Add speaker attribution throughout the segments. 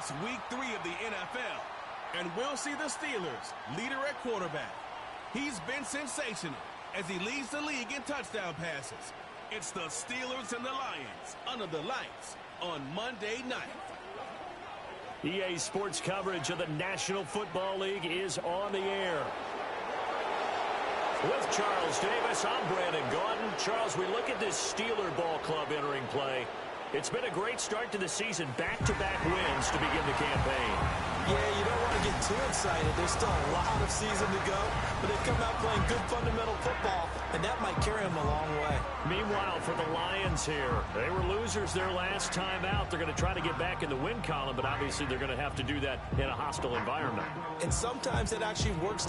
Speaker 1: It's week 3 of the NFL, and we'll see the Steelers' leader at quarterback. He's been sensational as he leads the league in touchdown passes. It's the Steelers and the Lions under the lights on Monday night.
Speaker 2: EA Sports coverage of the National Football League is on the air. With Charles Davis, I'm Brandon Gaudin. Charles, we look at this Steeler ball club entering play. It's been a great start to the season, back-to-back wins to begin the campaign.
Speaker 3: Yeah, you don't want to get too excited. There's still a lot of season to go, but they've come out playing good fundamental football, and that might carry them a long way.
Speaker 2: Meanwhile, for the Lions here, they were losers their last time out. They're going to try to get back in the win column, but obviously they're going to have to do that in a hostile environment.
Speaker 3: And sometimes it actually works.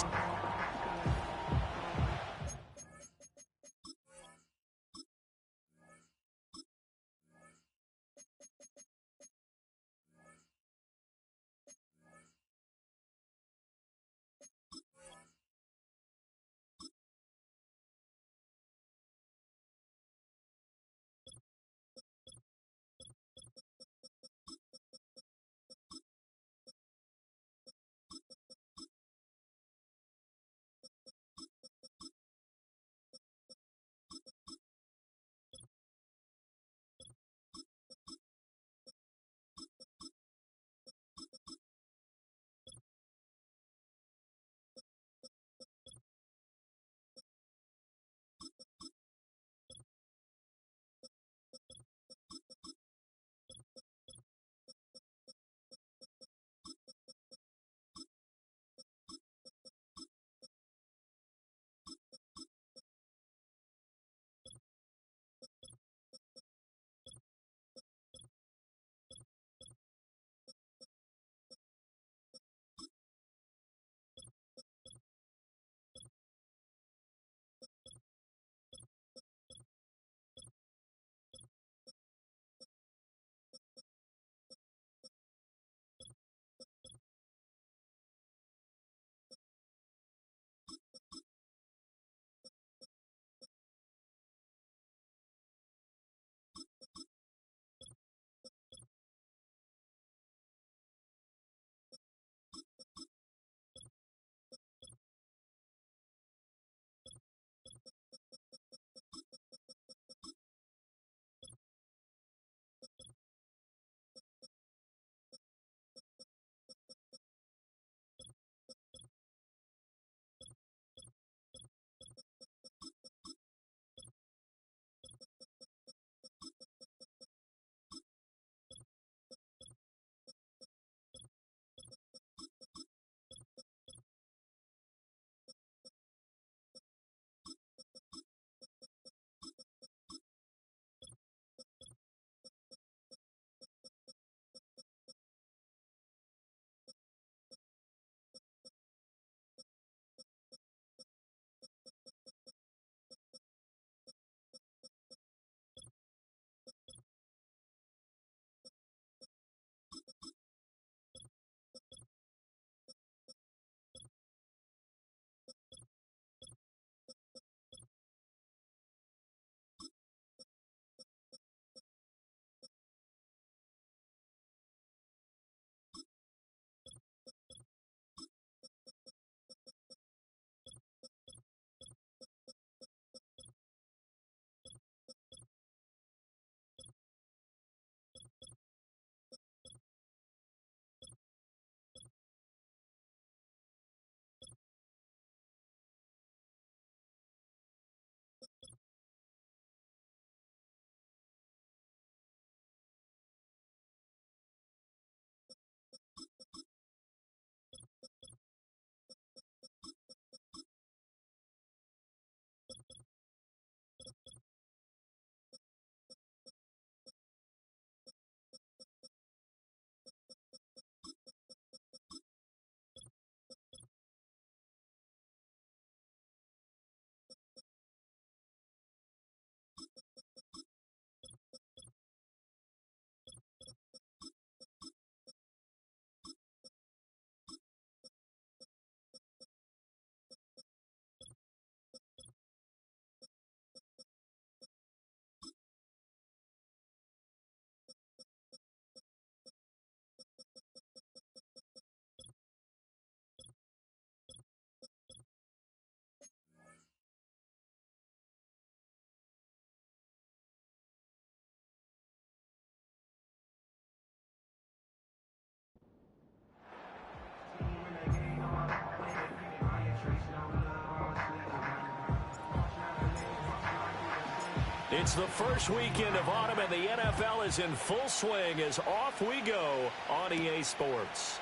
Speaker 2: It's the first weekend of autumn, and the NFL is in full swing as off we go on EA Sports.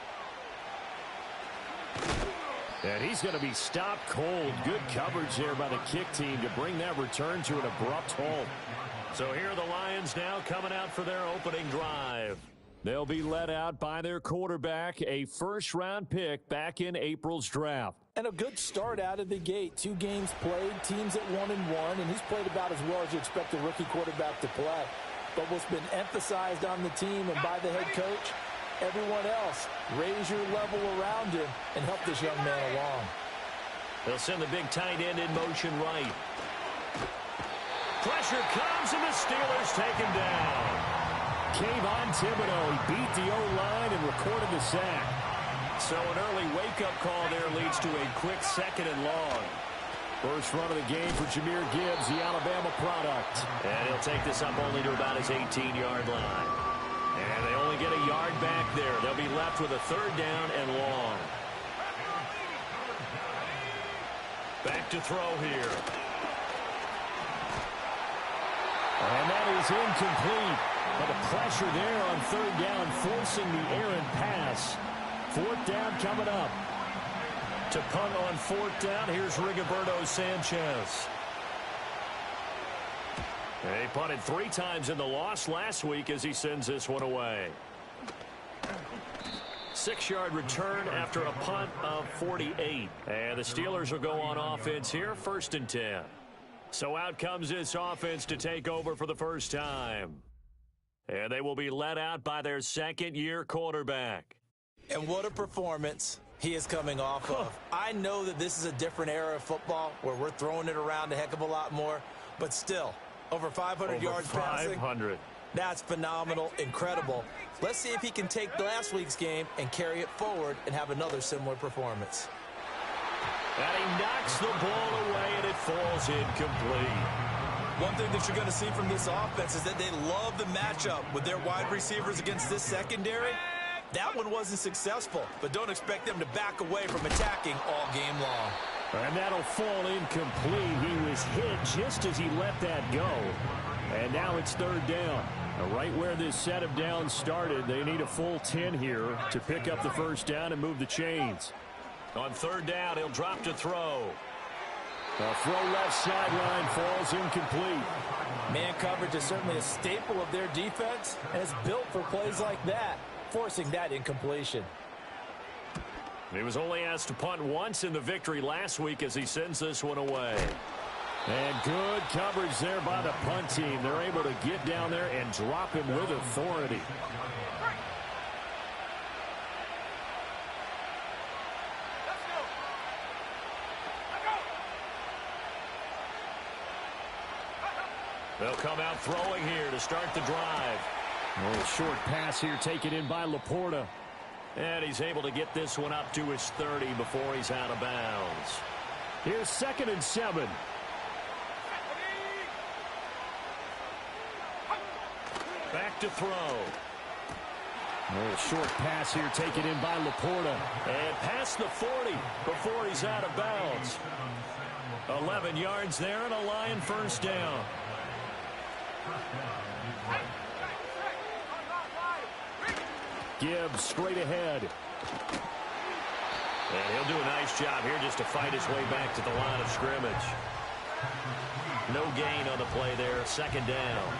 Speaker 2: And he's going to be stopped cold. Good coverage there by the kick team to bring that return to an abrupt halt. So here are the Lions now coming out for their opening drive. They'll be led out by their quarterback, a first-round pick back in April's draft.
Speaker 3: And a good start out of the gate. 2 games played, teams at 1-1, and he's played about as well as you expect a rookie quarterback to play. But what's been emphasized on the team and by the head coach, everyone else, raise your level around him and help this young man along.
Speaker 2: They'll send the big tight end in motion right. Pressure comes, and the Steelers take him down. Kayvon Thibodeau, he beat the O-line and recorded the sack. So an early wake-up call there leads to a quick 2nd and long. First run of the game for Jahmyr Gibbs, the Alabama product. And he'll take this up only to about his 18-yard line. And they only get a yard back there. They'll be left with a 3rd down and long. Back to throw here. And that is incomplete. But the pressure there on 3rd down, forcing the errant pass. 4th down coming up. To punt on 4th down, here's Rigoberto Sanchez. He punted 3 times in the loss last week as he sends this one away. 6-yard return after a punt of 48. And the Steelers will go on offense here, 1st and 10. So out comes this offense to take over for the first time. And they will be led out by their 2nd-year quarterback.
Speaker 3: And what a performance he is coming off of. I know that this is a different era of football where we're throwing it around a heck of a lot more, but still, over 500 yards passing.
Speaker 2: 500.
Speaker 3: That's phenomenal, incredible. Let's see if he can take last week's game and carry it forward and have another similar performance.
Speaker 2: And he knocks the ball away, and it falls incomplete.
Speaker 3: One thing that you're going to see from this offense is that they love the matchup with their wide receivers against this secondary. That one wasn't successful, but don't expect them to back away from attacking all game long.
Speaker 2: And that'll fall incomplete. He was hit just as he let that go. And now it's 3rd down. Right where this set of downs started, they need a full 10 here to pick up the 1st down and move the chains. On 3rd down, he'll drop to throw. The throw left sideline falls incomplete.
Speaker 3: Man coverage is certainly a staple of their defense, and it's built for plays like that, forcing that incompletion.
Speaker 2: He was only asked to punt once in the victory last week as he sends this one away. And good coverage there by the punt team. They're able to get down there and drop him with authority. They'll come out throwing here to start the drive. A little short pass here taken in by Laporta. And he's able to get this one up to his 30 before he's out of bounds. Here's 2nd and 7. Back to throw. A little short pass here taken in by Laporta. And past the 40 before he's out of bounds. 11 yards there and a Lion 1st down. Gibbs straight ahead. And he'll do a nice job here just to fight his way back to the line of scrimmage. No gain on the play there. 2nd down.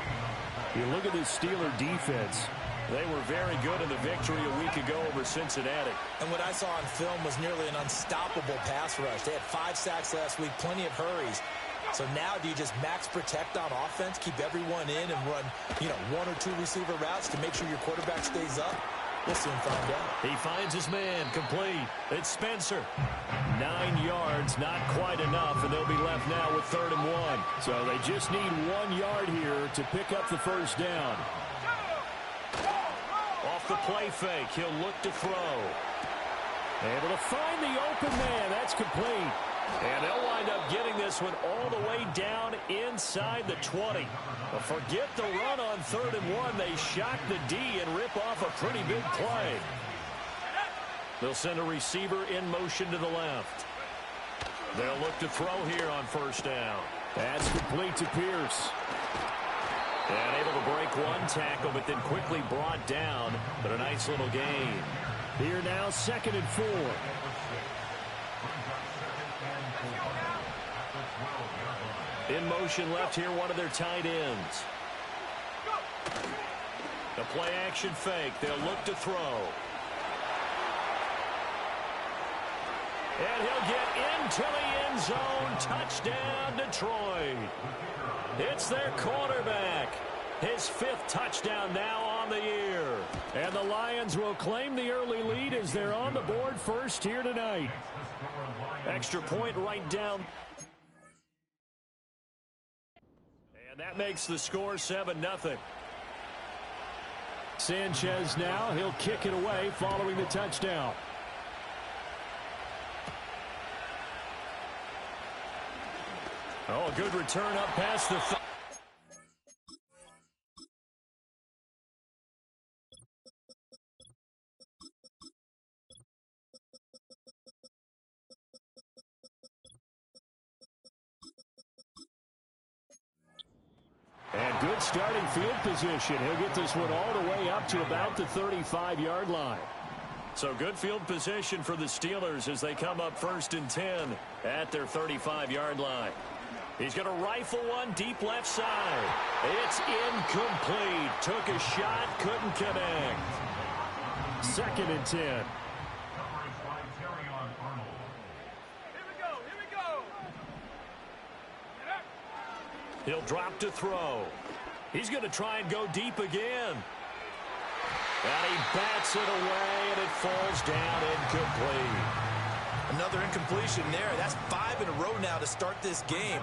Speaker 2: You look at this Steeler defense. They were very good in the victory a week ago over Cincinnati.
Speaker 3: And what I saw on film was nearly an unstoppable pass rush. They had 5 sacks last week, plenty of hurries. So now do you just max protect on offense, keep everyone in and run, 1 or 2 receiver routes to make sure your quarterback stays up? We'll soon find out.
Speaker 2: He finds his man, complete. It's Spencer. 9 yards, not quite enough, and they'll be left now with 3rd and 1. So they just need 1 yard here to pick up the 1st down. Off the play fake, he'll look to throw. Able to find the open man. That's complete. And they'll wind up getting this one all the way down inside the 20. But forget the run on 3rd and 1. They shock the D and rip off a pretty big play. They'll send a receiver in motion to the left. They'll look to throw here on 1st down. That's complete to Pierce. And able to break one tackle, but then quickly brought down. But a nice little gain.
Speaker 4: Here now, 2nd and 4.
Speaker 2: In motion left here, one of their tight ends. The play action fake. They'll look to throw. And he'll get into the end zone. Touchdown, Detroit. It's their quarterback. His 5th touchdown now on the year.
Speaker 4: And the Lions will claim the early lead as they're on the board first here tonight.
Speaker 2: Extra point right down. And that makes the score 7-0.
Speaker 4: Sanchez now, he'll kick it away following the touchdown.
Speaker 2: Oh, a good return up past the...
Speaker 4: And good starting field position. He'll get this one all the way up to about the 35-yard line.
Speaker 2: So good field position for the Steelers as they come up 1st and 10 at their 35-yard line. He's going to rifle one deep left side. It's incomplete. Took a shot, couldn't connect.
Speaker 4: 2nd and 10.
Speaker 2: He'll drop to throw. He's going to try and go deep again. And he bats it away, and it falls down incomplete.
Speaker 3: Another incompletion there. That's 5 in a row now to start this game.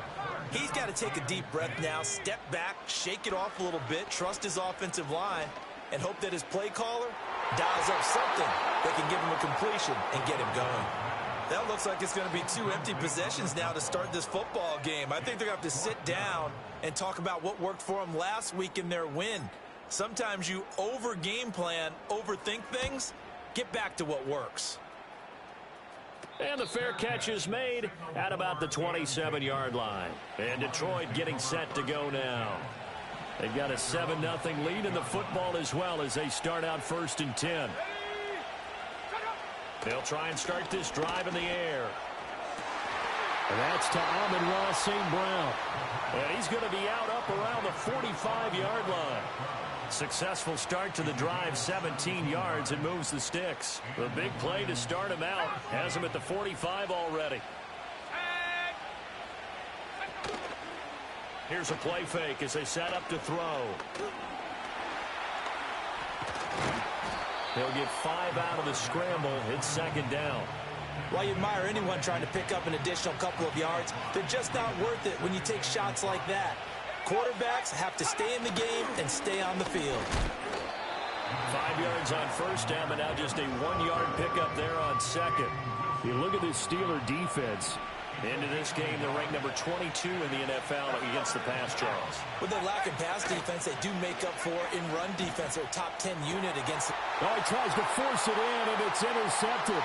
Speaker 3: He's got to take a deep breath now, step back, shake it off a little bit, trust his offensive line, and hope that his play caller dials up something that can give him a completion and get him going. That looks like it's going to be 2 empty possessions now to start this football game. I think they're going to have to sit down and talk about what worked for them last week in their win. Sometimes you over-game plan, overthink things. Get back to what works.
Speaker 2: And the fair catch is made at about the 27-yard line. And Detroit getting set to go now. They've got a 7-0 lead in the football as well as they start out 1st and 10. They'll try and start this drive in the air.
Speaker 4: And that's to Amon-Ra St. Brown.
Speaker 2: And he's going to be out up around the 45-yard line. Successful start to the drive, 17 yards, and moves the sticks. The big play to start him out has him at the 45 already. Here's a play fake as they set up to throw. He'll get 5 out of the scramble. It's 2nd down.
Speaker 3: While you admire anyone trying to pick up an additional couple of yards, they're just not worth it when you take shots like that. Quarterbacks have to stay in the game and stay on the field.
Speaker 2: 5 yards on 1st down, but now just a 1-yard pickup there on 2nd.
Speaker 4: You look at this Steeler defense.
Speaker 2: Into this game, they're ranked number 22 in the NFL against the pass, Charles.
Speaker 3: With their lack of pass defense, they do make up for in run defense. They're a top 10 unit against the...
Speaker 4: Oh, he tries to force it in, and it's intercepted.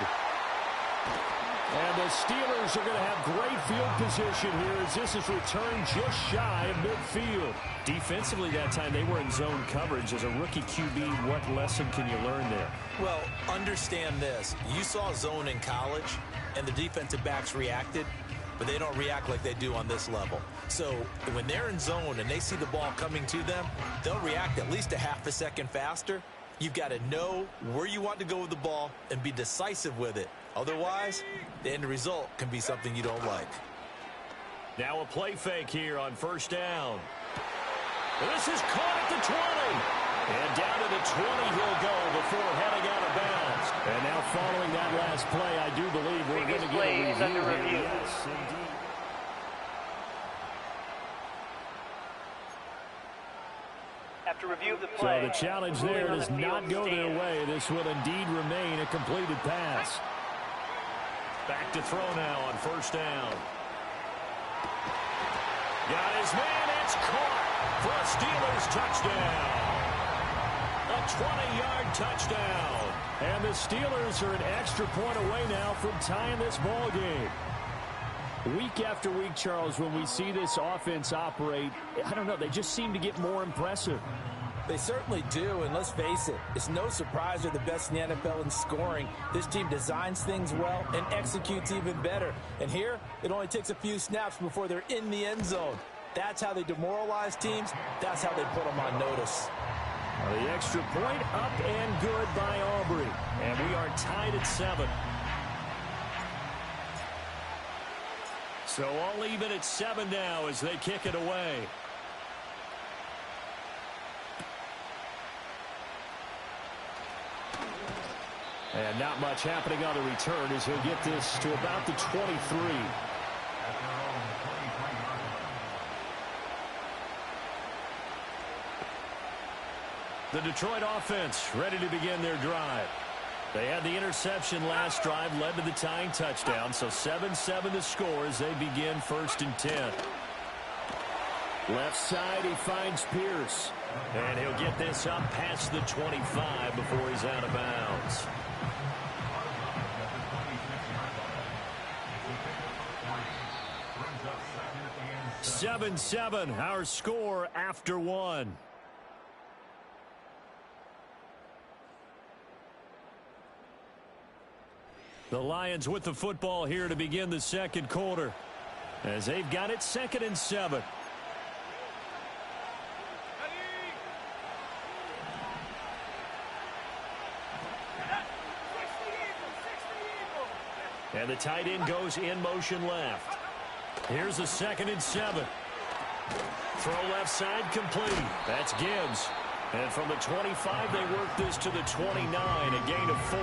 Speaker 4: And the Steelers are going to have great field position here as this is returned just shy of midfield.
Speaker 2: Defensively that time, they were in zone coverage. As a rookie QB, what lesson can you learn there?
Speaker 3: Well, understand this. You saw zone in college, and the defensive backs reacted, but they don't react like they do on this level. So when they're in zone and they see the ball coming to them, they'll react at least a half a second faster. You've got to know where you want to go with the ball and be decisive with it. Otherwise, the end result can be something you don't like.
Speaker 2: Now a play fake here on 1st down. This is caught at the 20. And down to the 20 he'll go before heading out of bounds.
Speaker 4: And now following that last play, I do believe we're going to get a review. Yes, indeed.
Speaker 5: After review of the play,
Speaker 4: so the challenge there does not go their way. This will indeed remain a completed pass.
Speaker 2: Back to throw now on 1st down. Got his man. It's caught for a Steelers touchdown. A 20-yard touchdown.
Speaker 4: And the Steelers are an extra point away now from tying this ball game. Week after week, Charles, when we see this offense operate, I don't know, they just seem to get more impressive.
Speaker 3: They certainly do, and let's face it, it's no surprise they're the best in the NFL in scoring. This team designs things well and executes even better. And here, it only takes a few snaps before they're in the end zone. That's how they demoralize teams. That's how they put them on notice.
Speaker 4: The extra point up and good by Aubrey. And we are tied at 7. So all even at 7 now as they kick it away. And not much happening on the return as he'll get this to about the 23. The Detroit offense ready to begin their drive. They had the interception last drive, led to the tying touchdown, so 7-7 the score as they begin 1st and 10. Left side, he finds Pierce. And he'll get this up past the 25 before he's out of bounds. 7-7, our score after 1. The Lions with the football here to begin the second quarter as they've got it 2nd and 7. And the tight end goes in motion left. Here's a 2nd and 7. Throw left side complete. That's Gibbs. And from the 25, they work this to the 29, a gain of 4.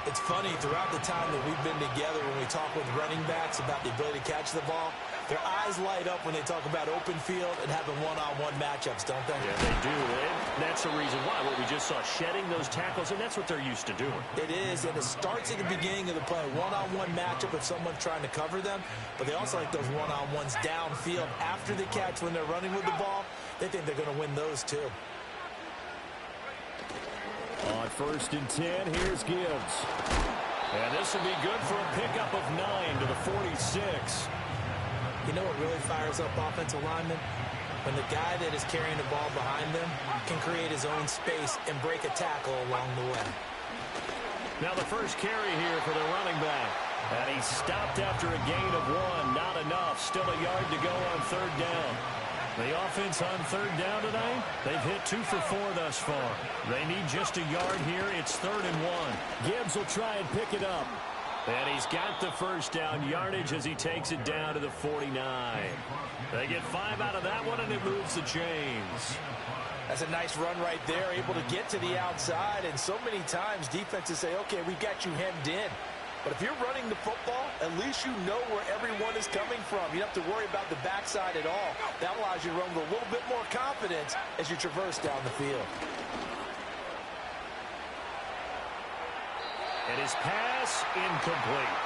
Speaker 3: It's funny, throughout the time that we've been together, when we talk with running backs about the ability to catch the ball, their eyes light up when they talk about open field and having one-on-one matchups, don't they?
Speaker 4: Yeah, they do. And that's the reason why. What we just saw, shedding those tackles, and that's what they're used to doing.
Speaker 3: It is, and it starts at the beginning of the play. One-on-one matchup if someone's trying to cover them, but they also like those one-on-ones downfield after the catch when they're running with the ball. They think they're going to win those, too.
Speaker 4: On 1st and 10, here's Gibbs. And this will be good for a pickup of 9 to the 46.
Speaker 3: You know what really fires up offensive linemen? When the guy that is carrying the ball behind them can create his own space and break a tackle along the way.
Speaker 4: Now the first carry here for the running back. And he's stopped after a gain of 1. Not enough. Still a yard to go on 3rd down. The offense on 3rd down tonight, they've hit 2 for 4 thus far. They need just a yard here. It's 3rd and 1. Gibbs will try and pick it up. And he's got the first down yardage as he takes it down to the 49. They get 5 out of that one, and it moves the chains.
Speaker 3: That's a nice run right there, able to get to the outside. And so many times defenses say, okay, we've got you hemmed in. But if you're running the football, at least you know where everyone is coming from. You don't have to worry about the backside at all. That allows you to run with a little bit more confidence as you traverse down the field.
Speaker 4: And his pass incomplete.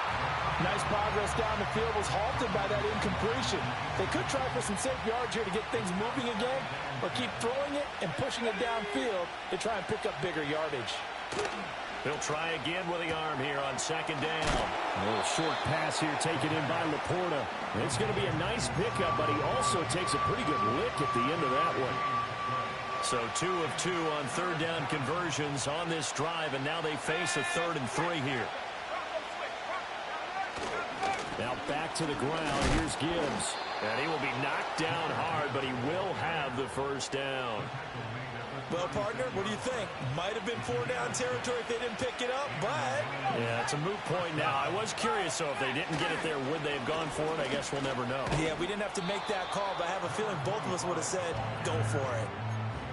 Speaker 3: Nice progress down the field, was halted by that incompletion. They could try for some safe yards here to get things moving again, or keep throwing it and pushing it downfield to try and pick up bigger yardage.
Speaker 4: He'll try again with the arm here on 2nd down. A little short pass here taken in by Laporta. It's going to be a nice pickup, but he also takes a pretty good lick at the end of that one. So 2 of 2 on 3rd down conversions on this drive, and now they face a 3rd and 3 here. Now back to the ground. Here's Gibbs. And he will be knocked down hard, but he will have the first down.
Speaker 3: Well, partner, what do you think? Might have been 4-down territory if they didn't pick it up, but...
Speaker 4: Yeah, it's a moot point now. I was curious, so if they didn't get it there, would they have gone for it? I guess we'll never know.
Speaker 3: Yeah, we didn't have to make that call, but I have a feeling both of us would have said, go for it.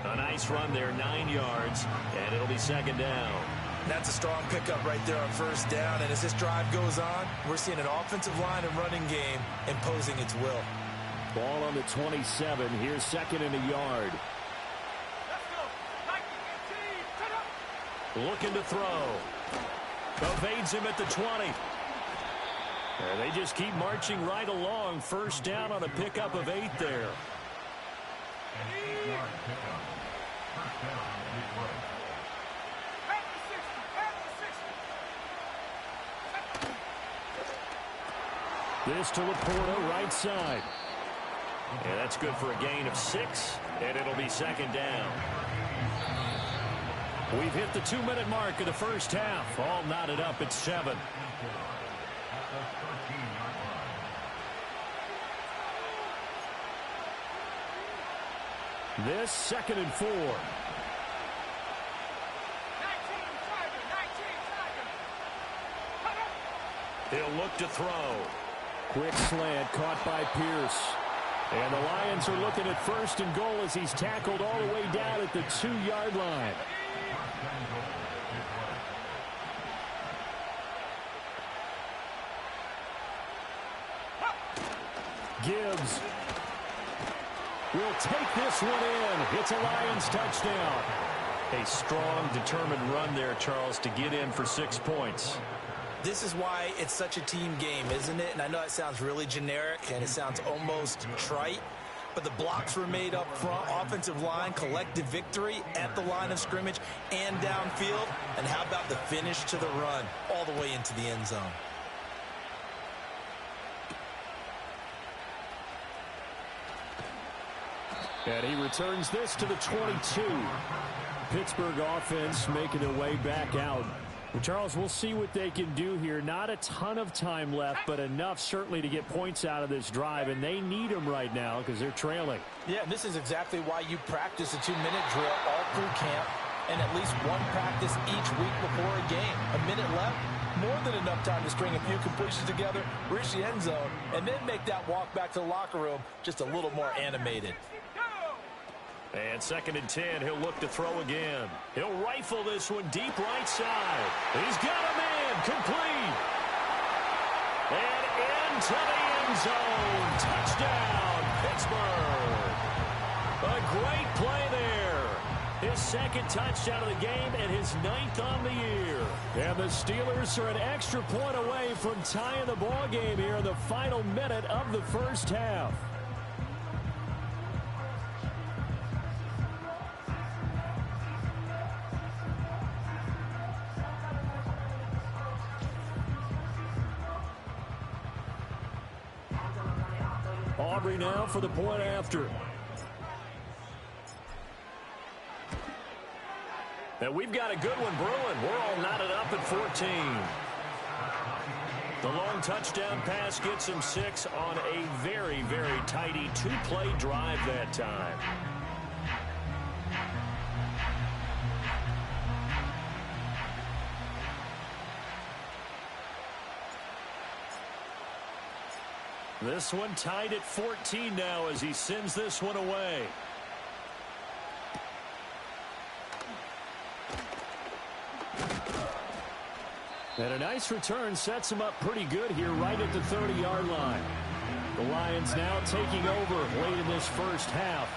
Speaker 4: A nice run there, 9 yards, and it'll be 2nd down.
Speaker 3: That's a strong pickup right there on 1st down, and as this drive goes on, we're seeing an offensive line and running game imposing its will.
Speaker 4: Ball on the 27. Here's 2nd and a yard. Looking to throw. Evades him at the 20. And they just keep marching right along. 1st down on a pickup of 8 there.
Speaker 2: This to Laporta, right side. And that's good for a gain of 6, and it'll be second down. We've hit the 2-minute mark of the first half. All knotted up at 7. This 2nd and 4. He'll look to throw. Quick slant caught by Pierce. And the Lions are looking at 1st and goal as he's tackled all the way down at the 2-yard line. Gibbs will take this one in. It's a Lions touchdown. A strong, determined run there, Charles, to get in for 6 points.
Speaker 3: This is why it's such a team game, isn't it? And I know it sounds really generic and it sounds almost trite, but the blocks were made up front, offensive line, collective victory at the line of scrimmage and downfield. And how about the finish to the run all the way into the end zone?
Speaker 2: And he returns this to the 22. Pittsburgh offense making their way back out. Well, Charles, we'll see what they can do here. Not a ton of time left, but enough certainly to get points out of this drive, and they need them right now because they're trailing.
Speaker 3: Yeah, this is exactly why you practice a 2-minute drill all through camp and at least one practice each week before a game. A minute left, more than enough time to string a few completions together, reach the end zone, and then make that walk back to the locker room just a little more animated.
Speaker 2: And 2nd and 10, he'll look to throw again. He'll rifle this one deep right side. He's got a man, complete. And into the end zone. Touchdown, Pittsburgh. A great play there. His 2nd touchdown of the game and his 9th on the year. And the Steelers are an extra point away from tying the ball game here in the final minute of the first half. Aubrey now for the point after. And we've got a good one brewing. We're all knotted up at 14. The long touchdown pass gets him 6 on a very, very tidy 2-play drive that time. This one tied at 14 now as he sends this one away. And a nice return sets him up pretty good here right at the 30-yard line. The Lions now taking over late in this first half.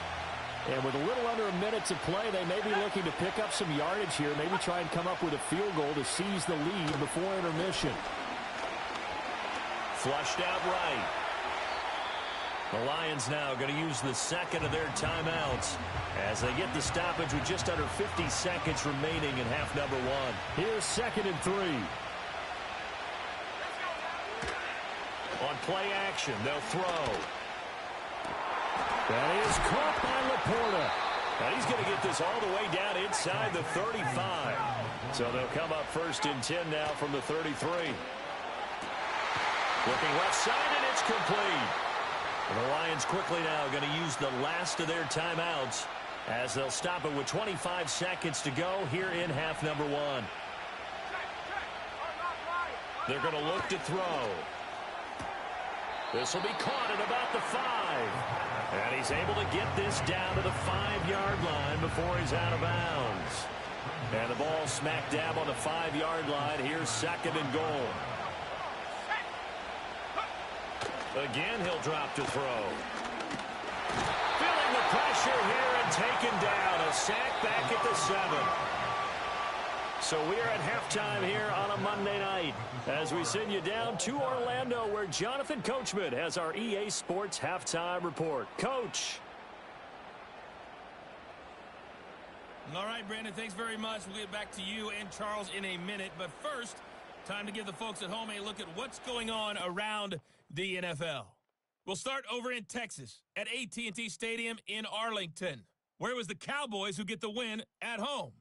Speaker 2: And with a little under a minute to play, they may be looking to pick up some yardage here, maybe try and come up with a field goal to seize the lead before intermission. Flushed out right. The Lions now going to use the 2nd of their timeouts as they get the stoppage with just under 50 seconds remaining in half number 1. Here's 2nd and 3. On play action, they'll throw. That is caught by Laporta. And he's going to get this all the way down inside the 35. So they'll come up 1st and 10 now from the 33. Looking left side, and it's complete. And the Lions quickly now going to use the last of their timeouts as they'll stop it with 25 seconds to go here in half number 1. They're going to look to throw. This will be caught at about the 5. And he's able to get this down to the 5-yard line before he's out of bounds. And the ball smack dab on the 5-yard line. Here's 2nd and goal. Again, he'll drop to throw. Feeling the pressure here and taken down. A sack back at the 7. So we are at halftime here on a Monday night as we send you down to Orlando where Jonathan Coachman has our EA Sports halftime report. Coach.
Speaker 1: All right, Brandon, thanks very much. We'll get back to you and Charles in a minute. But first, Time to give the folks at home a look at what's going on around the NFL. We'll start over in Texas at AT&T Stadium in Arlington, where it was the Cowboys who get the win at home.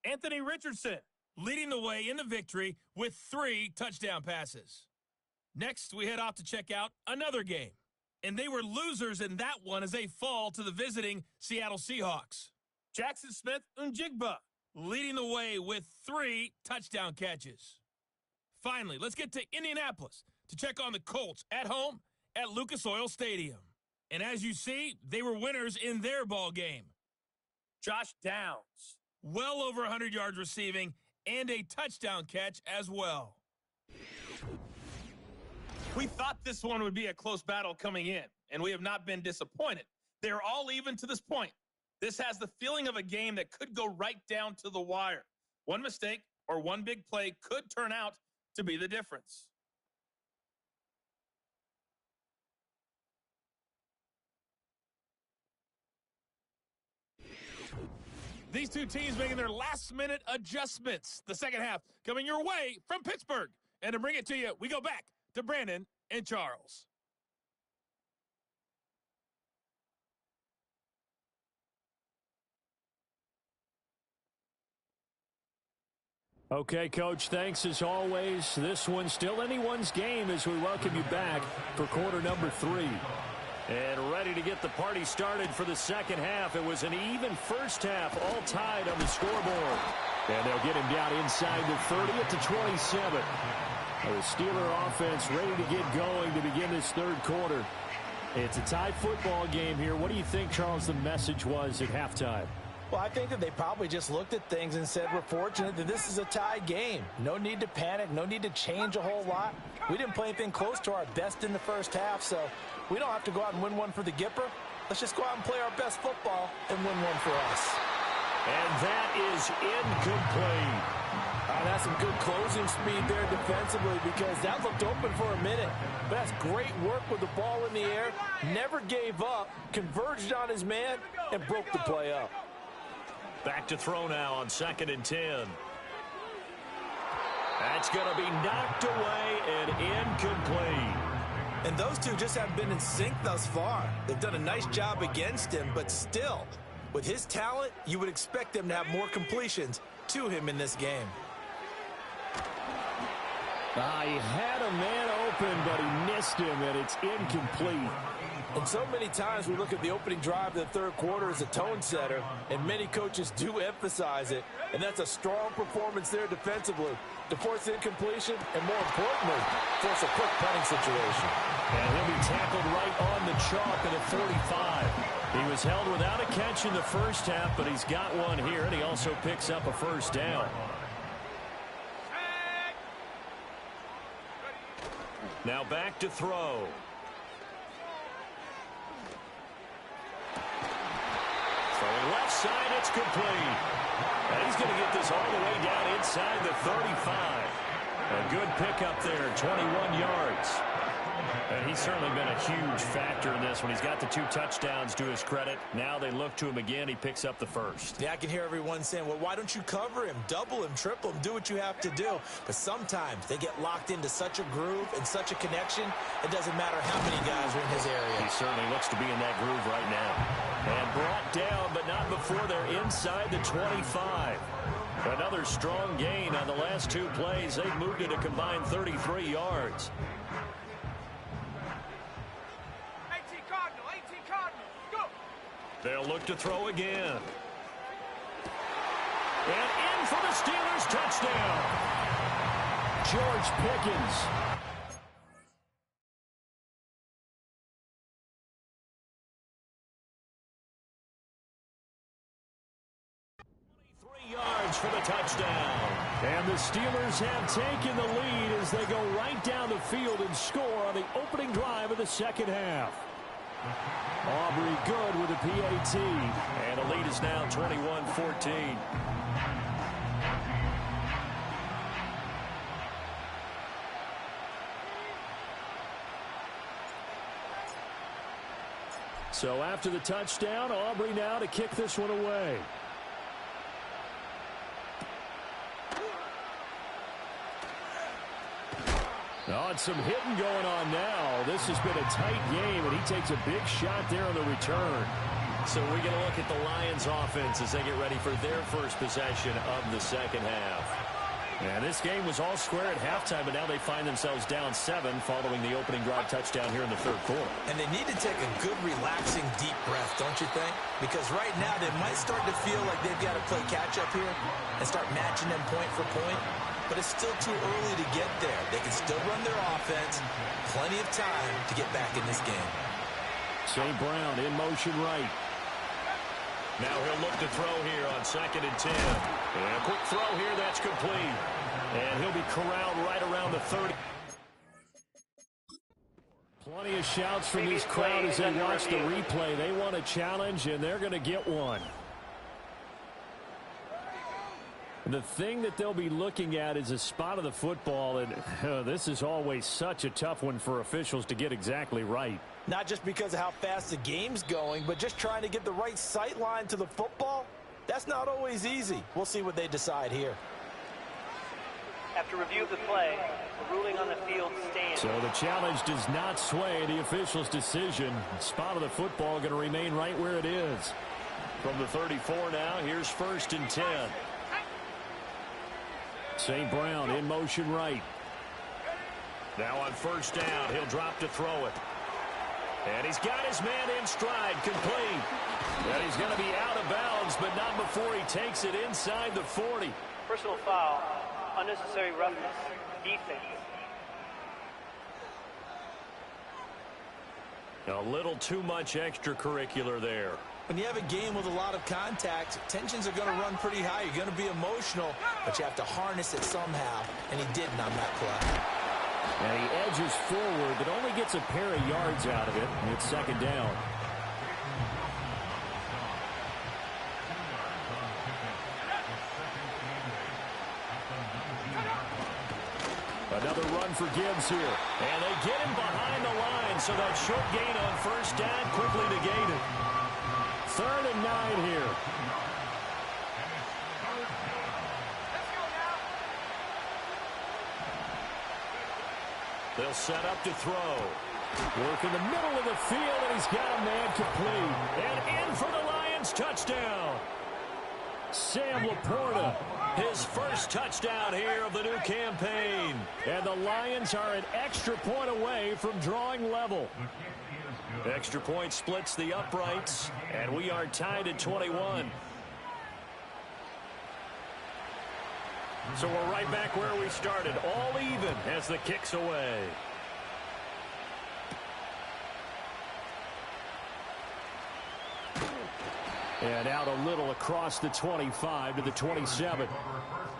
Speaker 1: Anthony Richardson leading the way in the victory with 3 touchdown passes. Next, we head off to check out another game, and they were losers in that one as they fall to the visiting Seattle Seahawks. Jackson Smith-Njigba leading the way with 3 touchdown catches. Finally, let's get to Indianapolis to check on the Colts at home at Lucas Oil Stadium. And as you see, they were winners in their ball game. Josh Downs, well over 100 yards receiving and a touchdown catch as well. We thought this one would be a close battle coming in, and we have not been disappointed. They're all even to this point. This has the feeling of a game that could go right down to the wire. One mistake or one big play could turn out to be the difference. These two teams making their last-minute adjustments. The second half coming your way from Pittsburgh. And to bring it to you, we go back to Brandon and Charles.
Speaker 2: Okay, Coach, thanks as always. This one's still anyone's game as we welcome you back for quarter number 3. And ready to get the party started for the second half. It was an even first half, all tied on the scoreboard. And they'll get him down inside the 30 at the 27. The Steeler offense ready to get going to begin this third quarter. It's a tied football game here. What do you think, Charles, the message was at halftime?
Speaker 3: Well, I think that they probably just looked at things and said, we're fortunate that this is a tied game. No need to panic, no need to change a whole lot. We didn't play anything close to our best in the first half, so we don't have to go out and win one for the Gipper. Let's just go out and play our best football and win one for us.
Speaker 2: And that is incomplete.
Speaker 3: That's some good closing speed there defensively because that looked open for a minute. But that's great work with the ball in the air. Never gave up, converged on his man, and broke the play up.
Speaker 2: Back to throw now on 2nd and 10. That's going to be knocked away and incomplete.
Speaker 3: And those two just haven't been in sync thus far. They've done a nice job against him, but still, with his talent, you would expect them to have more completions to him in this game.
Speaker 2: He had a man open, but he missed him, and it's incomplete.
Speaker 3: And so many times we look at the opening drive of the third quarter as a tone setter, and many coaches do emphasize it, and that's a strong performance there defensively to force incompletion and, more importantly, force a quick punting situation.
Speaker 2: And he'll be tackled right on the chalk at a 45. He was held without a catch in the first half, but he's got one here, and he also picks up a first down. Now back to throw. Throwing left side, it's complete. And he's going to get this all the way down inside the 35. A good pickup there, 21 yards. And he's certainly been a huge factor in this one. He's got the 2 touchdowns to his credit. Now they look to him again. He picks up the first.
Speaker 3: Yeah, I can hear everyone saying, well, why don't you cover him, double him, triple him, do what you have to do. But sometimes they get locked into such a groove and such a connection, it doesn't matter how many guys are in his area.
Speaker 2: He certainly looks to be in that groove right now. And brought down, but not before they're inside the 25. Another strong gain on the last 2 plays. They've moved it a combined 33 yards. They'll look to throw again. And in for the Steelers touchdown. George Pickens. Yards for the touchdown. And the Steelers have taken the lead as they go right down the field and score on the opening drive of the second half. Aubrey good with a PAT. And the lead is now 21-14. So after the touchdown, Aubrey now to kick this one away. Oh, and some hitting going on now. This has been a tight game, and he takes a big shot there on the return.
Speaker 4: So we get a look at the Lions offense as they get ready for their first possession of the second half.
Speaker 2: And this game was all square at halftime, but now they find themselves down 7 following the opening drive touchdown here in the third quarter.
Speaker 3: And they need to take a good, relaxing, deep breath, don't you think? Because right now they might start to feel like they've got to play catch-up here and start matching them point for point. But it's still too early to get there. They can still run their offense. Plenty of time to get back in this game.
Speaker 2: St. Brown in motion right.
Speaker 4: Now he'll look to throw here on 2nd and 10. And a quick throw here, that's complete.
Speaker 2: And he'll be corralled right around the 30. Plenty of shouts from this crowd as they watch the replay. They want a challenge, and they're going to get one. The thing that they'll be looking at is a spot of the football, and this is always such a tough one for officials to get exactly right.
Speaker 3: Not just because of how fast the game's going, but just trying to get the right sight line to the football. That's not always easy. We'll see what they decide here.
Speaker 5: After review of the play, the ruling on the field stands.
Speaker 2: So the challenge does not sway the official's decision. Spot of the football going to remain right where it is.
Speaker 4: From the 34 now, here's 1st and 10.
Speaker 2: St. Brown in motion right.
Speaker 4: Now on 1st down, he'll drop to throw it. And he's got his man in stride, complete. And he's going to be out of bounds, but not before he takes it inside the 40.
Speaker 5: Personal foul, unnecessary roughness, defense.
Speaker 4: A little too much extracurricular there.
Speaker 3: When you have a game with a lot of contact, tensions are going to run pretty high. You're going to be emotional, but you have to harness it somehow, and he didn't on that play.
Speaker 2: And he edges forward, but only gets a pair of yards out of it, and it's 2nd down. Another run for Gibbs here.
Speaker 4: And they get him behind the line, so that short gain on 1st down quickly negated.
Speaker 2: 3rd and 9 here.
Speaker 4: They'll set up to throw.
Speaker 2: Work in the middle of the field, and he's got a man complete.
Speaker 4: And in for the Lions touchdown.
Speaker 2: Sam Laporta.
Speaker 4: His first touchdown here of the new campaign.
Speaker 2: And the Lions are an extra point away from drawing level.
Speaker 4: Extra point splits the uprights, and we are tied at 21. So we're right back where we started, all even as the kick's away.
Speaker 2: And out a little across the 25 to the 27.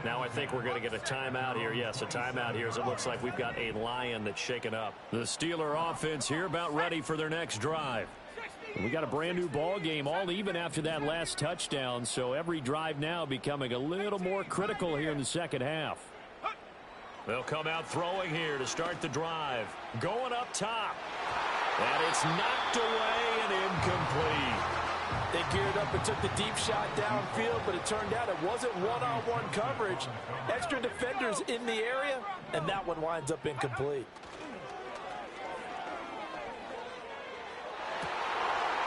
Speaker 4: Now I think we're going to get a timeout here. Yes, a timeout here as it looks like we've got a Lion that's shaken up.
Speaker 2: The Steeler offense here about ready for their next drive. We got a brand new ball game, all even after that last touchdown, so every drive now becoming a little more critical here in the second half.
Speaker 4: They'll come out throwing here to start the drive. Going up top. And it's knocked away and incomplete.
Speaker 3: They geared up and took the deep shot downfield, but it turned out it wasn't one-on-one coverage. Extra defenders in the area, and that one winds up incomplete.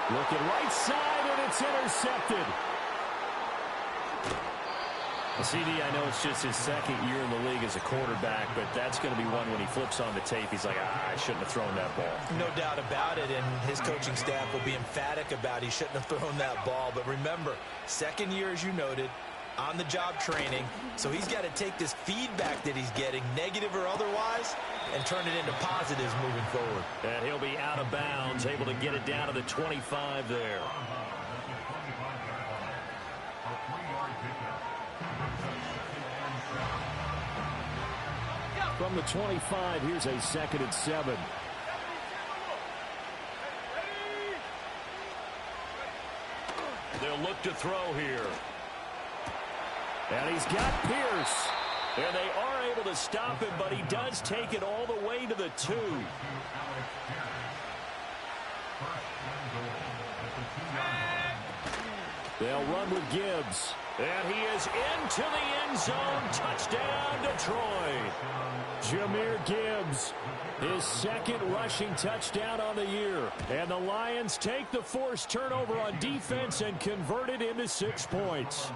Speaker 2: Looking right side, and it's intercepted.
Speaker 4: CD, I know it's just his 2nd year in the league as a quarterback, but that's going to be one when he flips on the tape. He's like, I shouldn't have thrown that ball.
Speaker 3: No doubt about it, and his coaching staff will be emphatic about he shouldn't have thrown that ball. But remember, 2nd year, as you noted, on-the-job training, so he's got to take this feedback that he's getting, negative or otherwise, and turn it into positives moving forward.
Speaker 4: And he'll be out of bounds, able to get it down to the 25 there.
Speaker 2: From the 25, here's a 2nd and 7.
Speaker 4: They'll look to throw here.
Speaker 2: And he's got Pierce.
Speaker 4: And they are able to stop him, but he does take it all the way to the 2.
Speaker 2: They'll run with Gibbs.
Speaker 4: And he is into the end zone. Touchdown, Detroit.
Speaker 2: Jahmyr Gibbs, his second rushing touchdown on the year. And the Lions take the forced turnover on defense and convert it into 6 points.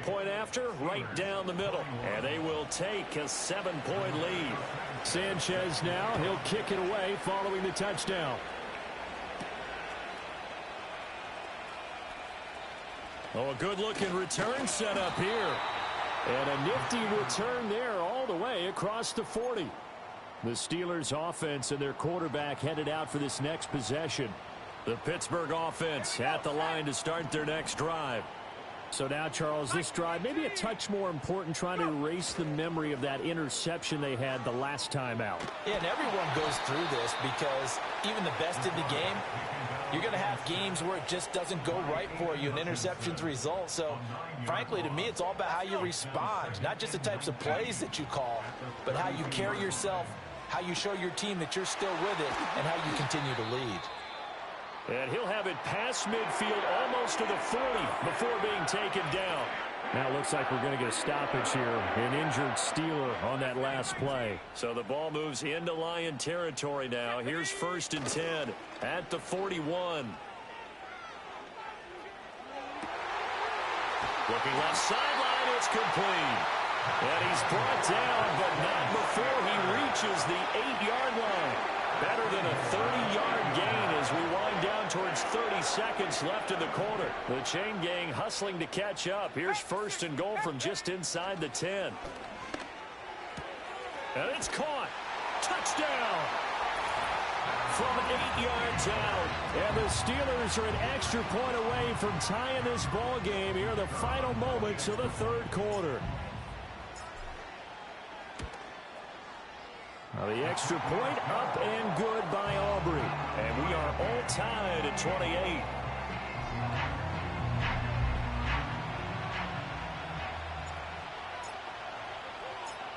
Speaker 2: Point after, right down the middle. And they will take a 7-point lead. Sanchez now, he'll kick it away following the touchdown. Oh, a good-looking return set up here. And a nifty return there all the way across the 40. The Steelers offense and their quarterback headed out for this next possession. The Pittsburgh offense at the line to start their next drive. So now, Charles, this drive maybe a touch more important, trying to erase the memory of that interception they had the last time out.
Speaker 3: Yeah, and everyone goes through this because even the best in the game, you're going to have games where it just doesn't go right for you, and interceptions result. So, frankly, to me, it's all about how you respond, not just the types of plays that you call, but how you carry yourself, how you show your team that you're still with it, and how you continue to lead.
Speaker 2: And he'll have it past midfield almost to the 40 before being taken down. Now it looks like we're going to get a stoppage here. An injured Steeler on that last play. So the ball moves into Lion territory now. Here's 1st and 10 at the 41. Looking left sideline, it's complete. And he's brought down, but not before he reaches the 8-yard line. Better than a 30-yard gain as we wind down towards 30 seconds left in the quarter. The chain gang hustling to catch up. Here's 1st and goal from just inside the 10. And it's caught. Touchdown. From 8 yards out. And the Steelers are an extra point away from tying this ball game here in the final moments of the 3rd quarter. Now the extra point up and good by Aubrey. And we are all tied at 28.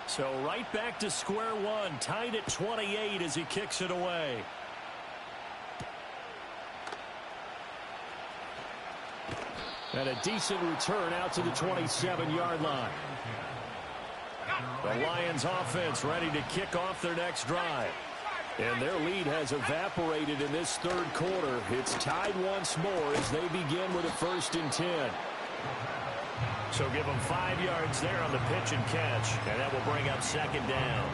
Speaker 2: So right back to square one, tied at 28 as he kicks it away. And a decent return out to the 27-yard line. The Lions offense ready to kick off their next drive. And their lead has evaporated in this 3rd quarter. It's tied once more as they begin with a 1st and 10. So give them 5 yards there on the pitch and catch. And that will bring up 2nd down.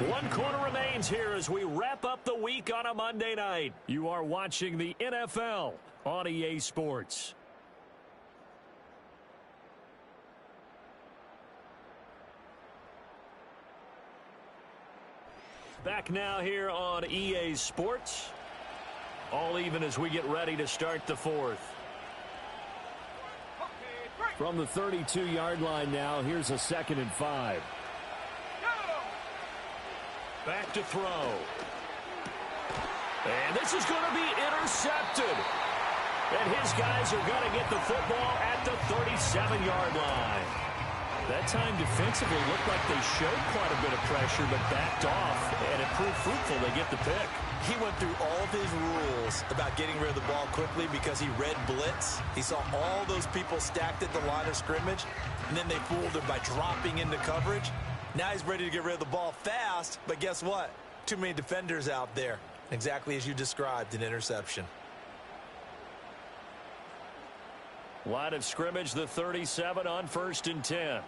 Speaker 2: 1 quarter remains here as we wrap up the week on a Monday night. You are watching the NFL on EA Sports. Back now here on EA Sports. All even as we get ready to start the 4th. From the 32-yard line now, here's a 2nd and 5. Back to throw. And this is going to be intercepted. And his guys are going to get the football at the 37-yard line. That time defensively looked like they showed quite a bit of pressure but backed off, and it proved fruitful. They get the pick.
Speaker 3: He went through all of his rules about getting rid of the ball quickly because he read blitz. He saw all those people stacked at the line of scrimmage, and then they fooled him by dropping into coverage. Now he's ready to get rid of the ball fast, but guess what? Too many defenders out there. Exactly as you described, an interception.
Speaker 2: Line of scrimmage, the 37 on 1st and 10.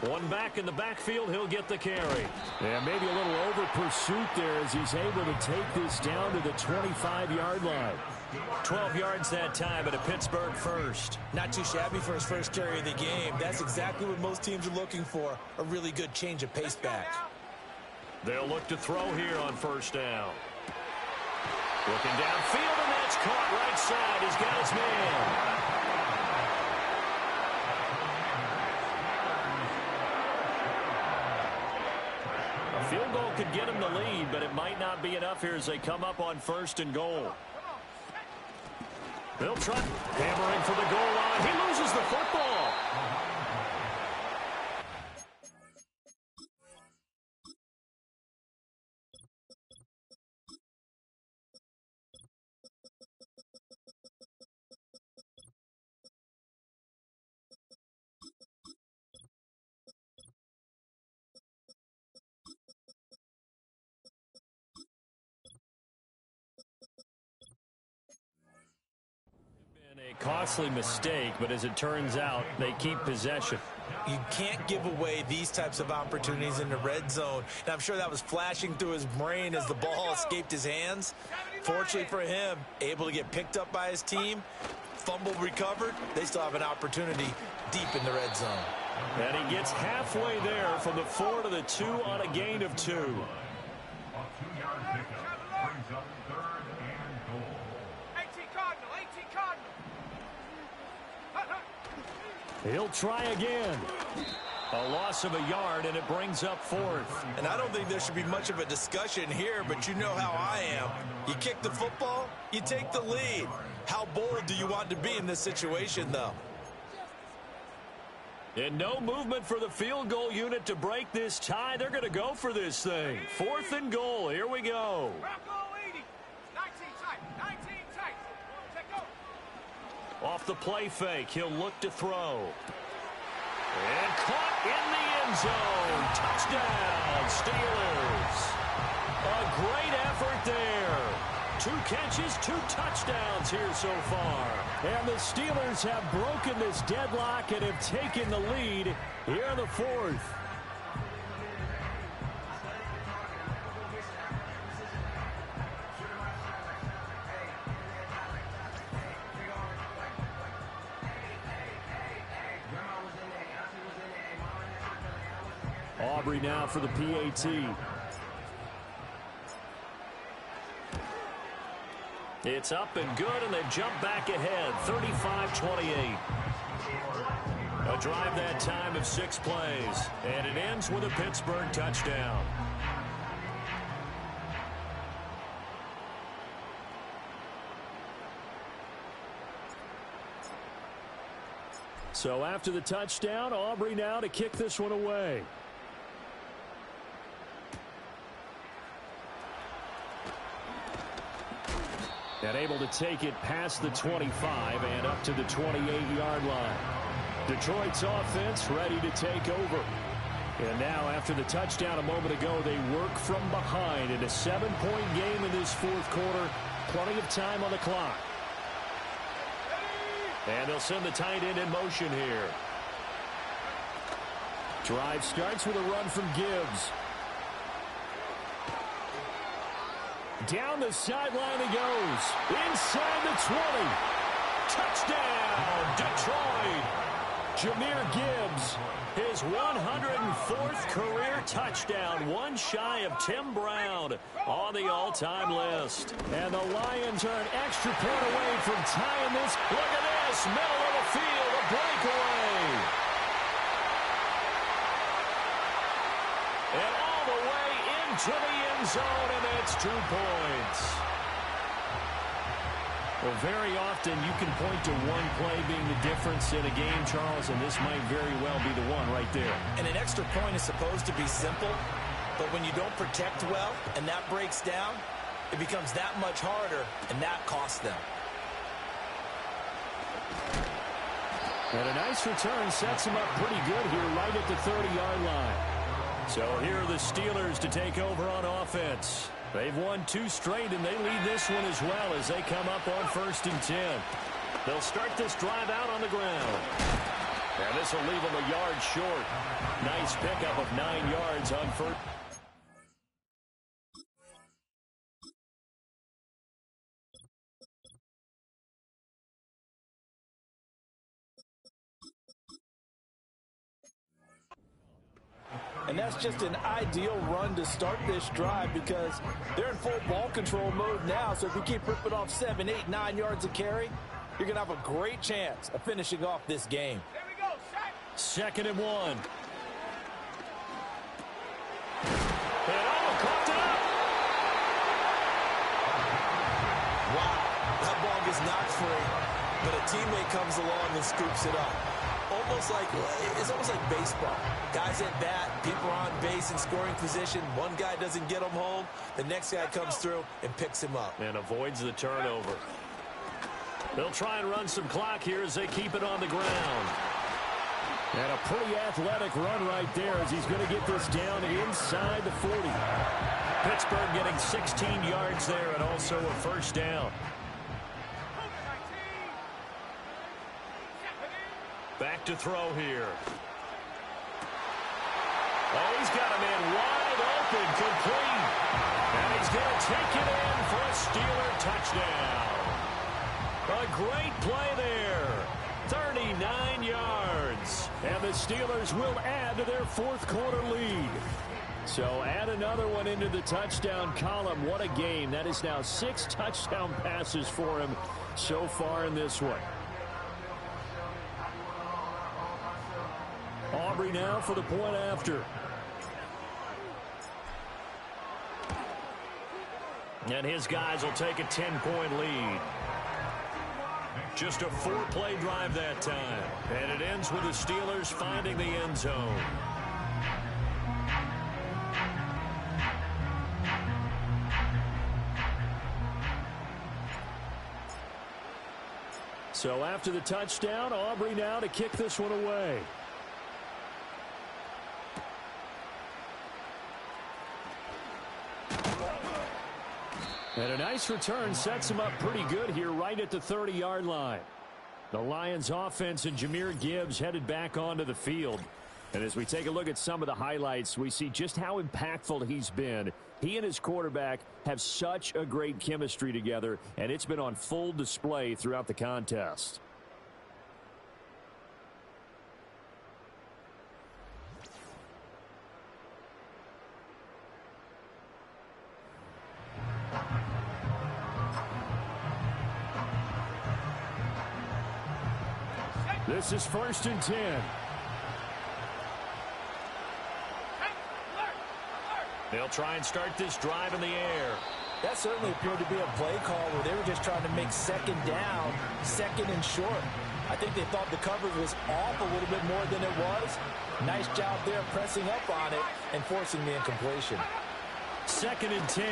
Speaker 2: One back in the backfield, he'll get the carry. And maybe a little over pursuit there as he's able to take this down to the 25-yard line. 12 yards that time at a Pittsburgh 1st.
Speaker 3: Not too shabby for his first carry of the game. That's exactly what most teams are looking for, a really good change of pace back.
Speaker 2: They'll look to throw here on 1st down. Looking downfield, and that's caught right side. He's got his man. A field goal could get him the lead, but it might not be enough here as they come up on 1st and goal. They'll try hammering for the goal line. He loses the football. costly mistake, but as it turns out, they keep possession.
Speaker 3: You can't give away these types of opportunities in the red zone. And I'm sure that was flashing through his brain as the ball escaped his hands. Fortunately for him, able to get picked up by his team, fumble recovered. They still have an opportunity deep in the red zone.
Speaker 2: And he gets halfway there from the 4 to the 2 on a gain of 2. He'll try again. A loss of a yard, and it brings up 4th.
Speaker 3: And I don't think there should be much of a discussion here, but you know how I am. You kick the football, you take the lead. How bold do you want to be in this situation, though?
Speaker 2: And no movement for the field goal unit to break this tie. They're going to go for this thing. 4th and goal. Here we go. Off the play fake, he'll look to throw. And caught in the end zone. Touchdown, Steelers. A great effort there. 2 catches, 2 touchdowns here so far. And the Steelers have broken this deadlock and have taken the lead here in the 4th. Aubrey now for the PAT. It's up and good, and they jump back ahead, 35-28. A drive that time of 6 plays, and it ends with a Pittsburgh touchdown. So after the touchdown, Aubrey now to kick this one away. And able to take it past the 25 and up to the 28-yard line. Detroit's offense ready to take over. And now after the touchdown a moment ago, they work from behind in a 7-point game in this 4th quarter. Plenty of time on the clock. And they'll send the tight end in motion here. Drive starts with a run from Gibbs. Down the sideline he goes. Inside the 20. Touchdown, Detroit. Jahmyr Gibbs, his 104th career touchdown, one shy of Tim Brown on the all-time list. And the Lions are an extra point away from tying this. Look at this, middle of the field, a breakaway. And all the way into the end zone, and it's 2 points. Well, very often you can point to one play being the difference in a game, Charles, and this might very well be the one right there.
Speaker 3: And an extra point is supposed to be simple, but when you don't protect well and that breaks down, it becomes that much harder, and that costs them.
Speaker 2: And a nice return sets him up pretty good here right at the 30-yard line. So here are the Steelers to take over on offense. They've won 2 straight, and they lead this one as well as they come up on 1st and 10. They'll start this drive out on the ground. And this will leave them a yard short. Nice pickup of 9 yards on 1st.
Speaker 3: And that's just an ideal run to start this drive because they're in full ball control mode now. So if you keep ripping off 7, 8, 9 yards of carry, you're going to have a great chance of finishing off this game.
Speaker 5: There we go, set.
Speaker 2: 2nd and 1. And caught it up.
Speaker 3: Wow, that ball gets knocked free, but a teammate comes along and scoops it up. It's almost like baseball. Guys at bat, people are on base in scoring position. One guy doesn't get him home. The next guy comes through and picks him up.
Speaker 2: And avoids the turnover. They'll try and run some clock here as they keep it on the ground. And a pretty athletic run right there as he's going to get this down inside the 40. Pittsburgh getting 16 yards there and also a 1st down.
Speaker 4: Back to throw here. Oh, he's got a man wide open, complete. And he's going to take it in for a Steeler touchdown. A great play there. 39 yards.
Speaker 2: And the Steelers will add to their fourth quarter lead. So add another one into the touchdown column. What a game. That is now 6 touchdown passes for him so far in this one. Aubrey now for the point after.
Speaker 4: And his guys will take a 10-point lead. Just a 4-play drive that time. And it ends with the Steelers finding the end zone.
Speaker 2: So after the touchdown, Aubrey now to kick this one away. And a nice return sets him up pretty good here right at the 30-yard line. The Lions offense and Jahmyr Gibbs headed back onto the field. And as we take a look at some of the highlights, we see just how impactful he's been. He and his quarterback have such a great chemistry together, and it's been on full display throughout the contest. This is 1st and 10.
Speaker 4: They'll try and start this drive in the air.
Speaker 3: That certainly appeared to be a play call where they were just trying to make second down, second and short. I think they thought the coverage was off a little bit more than it was. Nice job there pressing up on it and forcing the incompletion.
Speaker 4: 2nd and 10.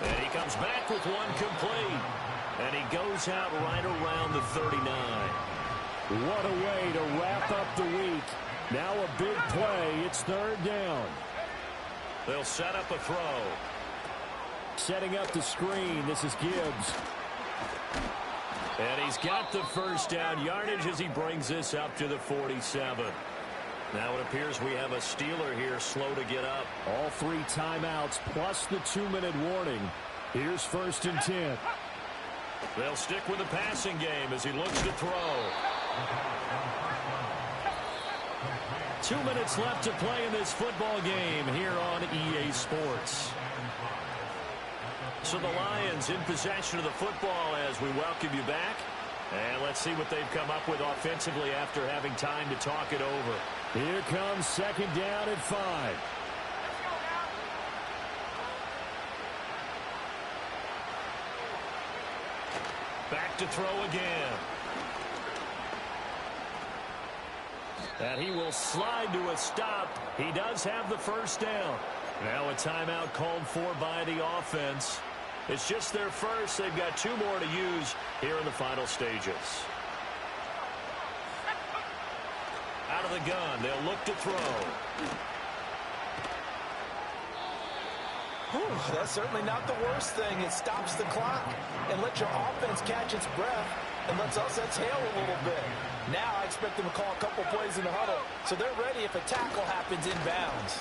Speaker 4: And he comes back with one complete. And he goes out right around the 39.
Speaker 2: What a way to wrap up the week. Now a big play. It's 3rd down.
Speaker 4: They'll set up a throw.
Speaker 2: Setting up the screen. This is Gibbs.
Speaker 4: And he's got the first down yardage as he brings this up to the 47. Now it appears we have a Steeler here slow to get up.
Speaker 2: All 3 timeouts plus the 2-minute warning. Here's 1st and 10.
Speaker 4: They'll stick with the passing game as he looks to throw. 2 minutes left to play in this football game here on EA Sports. So the Lions in possession of the football as we welcome you back. And let's see what they've come up with offensively after having time to talk it over.
Speaker 2: Here comes 2nd down at 5.
Speaker 4: Back to throw again. And he will slide to a stop. He does have the first down. Now a timeout called for by the offense. It's just their first. They've got 2 more to use here in the final stages. Out of the gun. They'll look to throw.
Speaker 3: That's certainly not the worst thing. It stops the clock and lets your offense catch its breath and lets us exhale a little bit. Now I expect them to call a couple plays in the huddle, so they're ready if a tackle happens inbounds.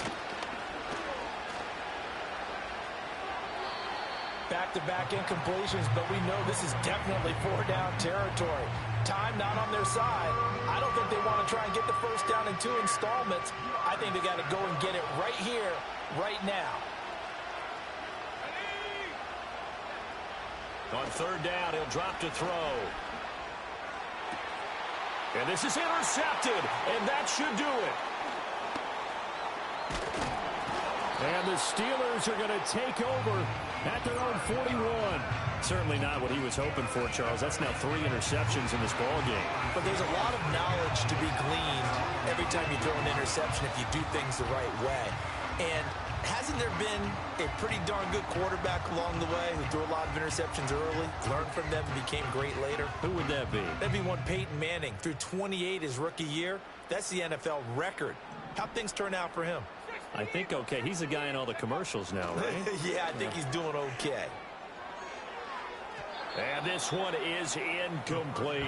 Speaker 3: Back-to-back incompletions, but we know this is definitely 4-down territory. Time not on their side. I don't think they want to try and get the first down in 2 installments. I think they got to go and get it right here, right now.
Speaker 4: On 3rd down, he'll drop to throw. And this is intercepted, and that should do it.
Speaker 2: And the Steelers are going to take over at their own 41.
Speaker 4: Certainly not what he was hoping for, Charles. That's now 3 interceptions in this ball game.
Speaker 3: But there's a lot of knowledge to be gleaned every time you throw an interception if you do things the right way. And hasn't there been a pretty darn good quarterback along the way who threw a lot of interceptions early, learned from them, and became great later?
Speaker 4: Who would that be?
Speaker 3: That'd be one Peyton Manning. Threw 28 his rookie year. That's the NFL record. How'd things turn out for him?
Speaker 4: I think okay. He's a guy in all the commercials now, right?
Speaker 3: Yeah, I think he's doing okay.
Speaker 4: And this one is incomplete.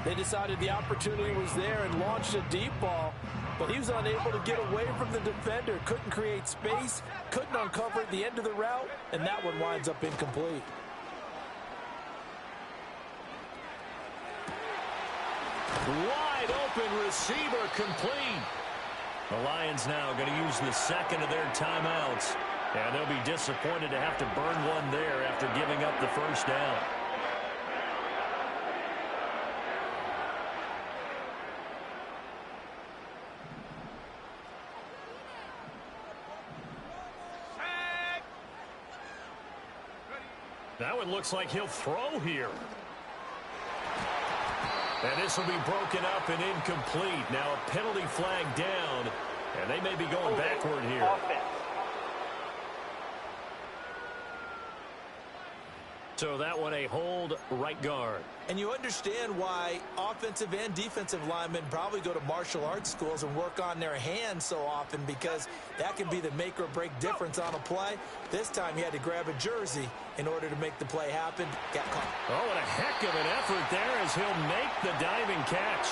Speaker 3: They decided the opportunity was there and launched a deep ball, but he was unable to get away from the defender, couldn't create space, couldn't uncover at the end of the route, and that one winds up incomplete.
Speaker 2: Wide open receiver, complete. The Lions now going to use the second of their timeouts, and they'll be disappointed to have to burn one there after giving up the first down. That one looks like he'll throw here. And this will be broken up and incomplete. Now a penalty flag down, and they may be going backward here.
Speaker 5: Offense.
Speaker 2: So that one a hold, right guard.
Speaker 3: And you understand why offensive and defensive linemen probably go to martial arts schools and work on their hands so often, because that can be the make or break difference on a play. This time he had to grab a jersey in order to make the play happen. Got caught.
Speaker 2: Oh, what a heck of an effort there as he'll make the diving catch.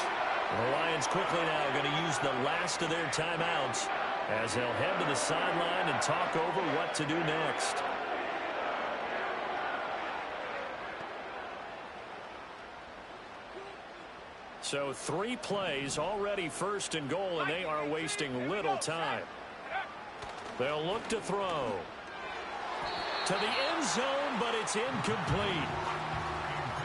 Speaker 2: The Lions quickly now going to use the last of their timeouts as they'll head to the sideline and talk over what to do next. So 3 plays, already first and goal, and they are wasting little time. They'll look to throw. To the end zone, but it's incomplete.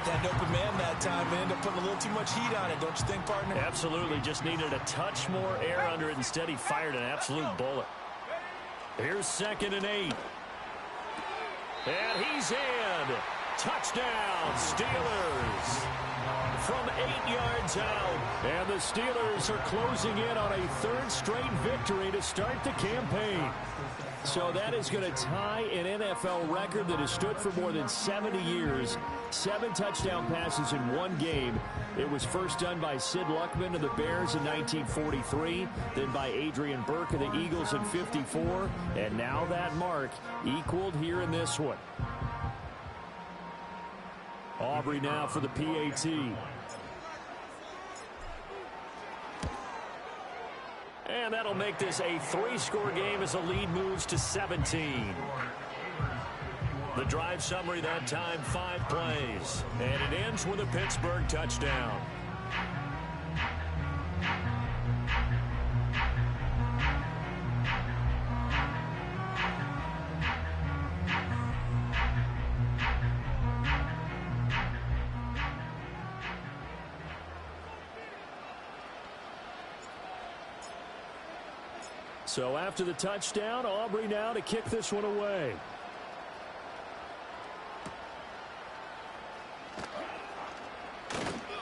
Speaker 3: Had an open man that time and ended up putting a little too much heat on it, don't you think, partner?
Speaker 2: Absolutely, just needed a touch more air under it. Instead, he fired an absolute bullet. Here's 2nd and 8. And he's in. Touchdown, Steelers. From 8 yards out. And the Steelers are closing in on a 3rd straight victory to start the campaign. So that is going to tie an NFL record that has stood for more than 70 years. 7 touchdown passes in 1 game. It was first done by Sid Luckman of the Bears in 1943, then by Adrian Burke of the Eagles in 54, and now that mark equaled here in this one. Aubrey now for the PAT. And that'll make this a 3-score game as the lead moves to 17. The drive summary that time, 5 plays. And it ends with a Pittsburgh touchdown. So after the touchdown, Aubrey now to kick this one away.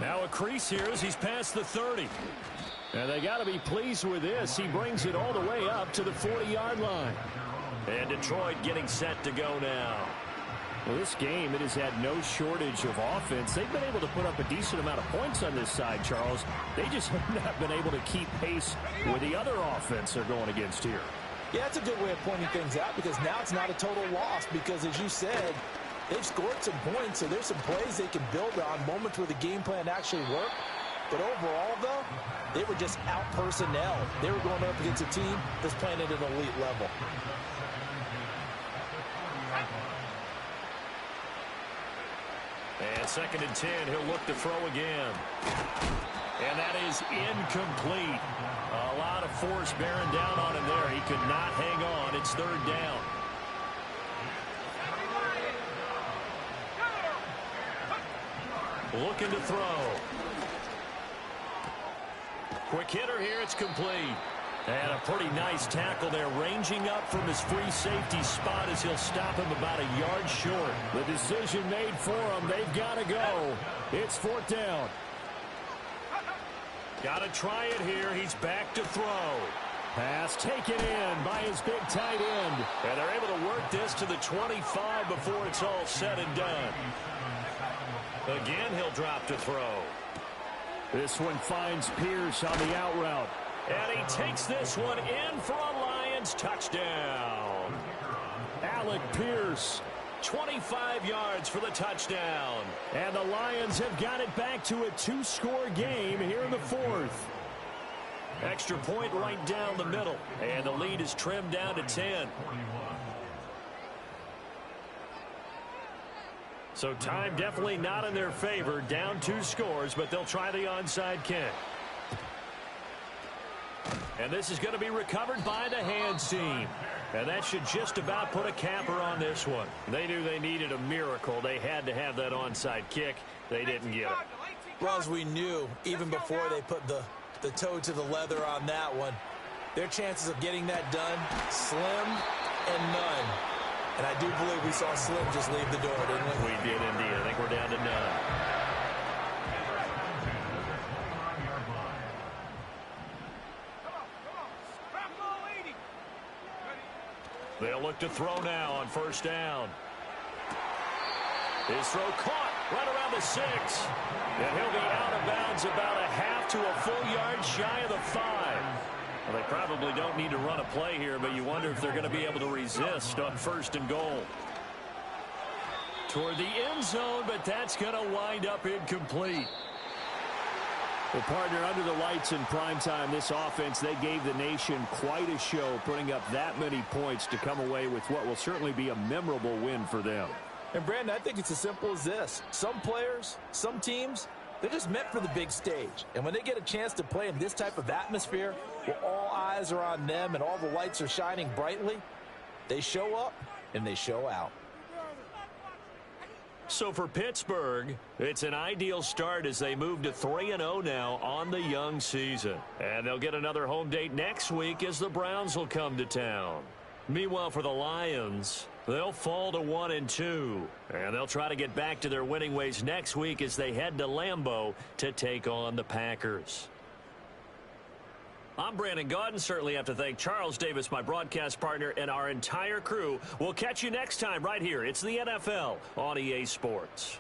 Speaker 2: Now a crease here as he's past the 30. And they got to be pleased with this. He brings it all the way up to the 40-yard line. And Detroit getting set to go now. Well, this game, it has had no shortage of offense. They've been able to put up a decent amount of points on this side, Charles. They just have not been able to keep pace with the other offense they're going against here.
Speaker 3: Yeah, that's a good way of pointing things out, because now it's not a total loss, because as you said, they've scored some points, so there's some plays they can build on, moments where the game plan actually worked. But overall, though, they were just out personnel. They were going up against a team that's playing at an elite level.
Speaker 2: And 2nd and 10, he'll look to throw again. And that is incomplete. A lot of force bearing down on him there. He could not hang on. It's 3rd down. Looking to throw. Quick hitter here. It's complete. And a pretty nice tackle there, ranging up from his free safety spot as he'll stop him about a yard short. The decision made for him. They've got to go. It's 4th down. Got to try it here. He's back to throw. Pass taken in by his big tight end. And they're able to work this to the 25 before it's all said and done. Again, he'll drop to throw. This one finds Pierce on the out route. And he takes this one in for a Lions touchdown. Alec Pierce 25 yards for the touchdown. And the Lions have got it back to a 2-score game here in the fourth. Extra point right down the middle. And the lead is trimmed down to 10. So time definitely not in their favor. Down 2 scores, but they'll try the onside kick. And this is going to be recovered by the hands team. And that should just about put a capper on this one. They knew they needed a miracle. They had to have that onside kick. They didn't get it.
Speaker 3: Well, as we knew, even before they put the toe to the leather on that one, their chances of getting that done, slim and none. And I do believe we saw Slim just leave the door, didn't we?
Speaker 2: We did indeed. I think we're down to none. They'll look to throw now on first down. His throw caught right around the 6. And he'll be out of bounds about a half to a full yard shy of the 5. Well, they probably don't need to run a play here, but you wonder if they're going to be able to resist on first and goal. Toward the end zone, but that's going to wind up incomplete. Well, partner, under the lights in primetime, this offense, they gave the nation quite a show, putting up that many points to come away with what will certainly be a memorable win for them.
Speaker 3: And, Brandon, I think it's as simple as this. Some players, some teams, they're just meant for the big stage. And when they get a chance to play in this type of atmosphere, where all eyes are on them and all the lights are shining brightly, they show up and they show out. So for Pittsburgh, it's an ideal start as they move to 3-0 now on the young season. And they'll get another home date next week as the Browns will come to town. Meanwhile, for the Lions, they'll fall to 1-2. And they'll try to get back to their winning ways next week as they head to Lambeau to take on the Packers. I'm Brandon Gaudin. Certainly have to thank Charles Davis, my broadcast partner, and our entire crew. We'll catch you next time right here. It's the NFL on EA Sports.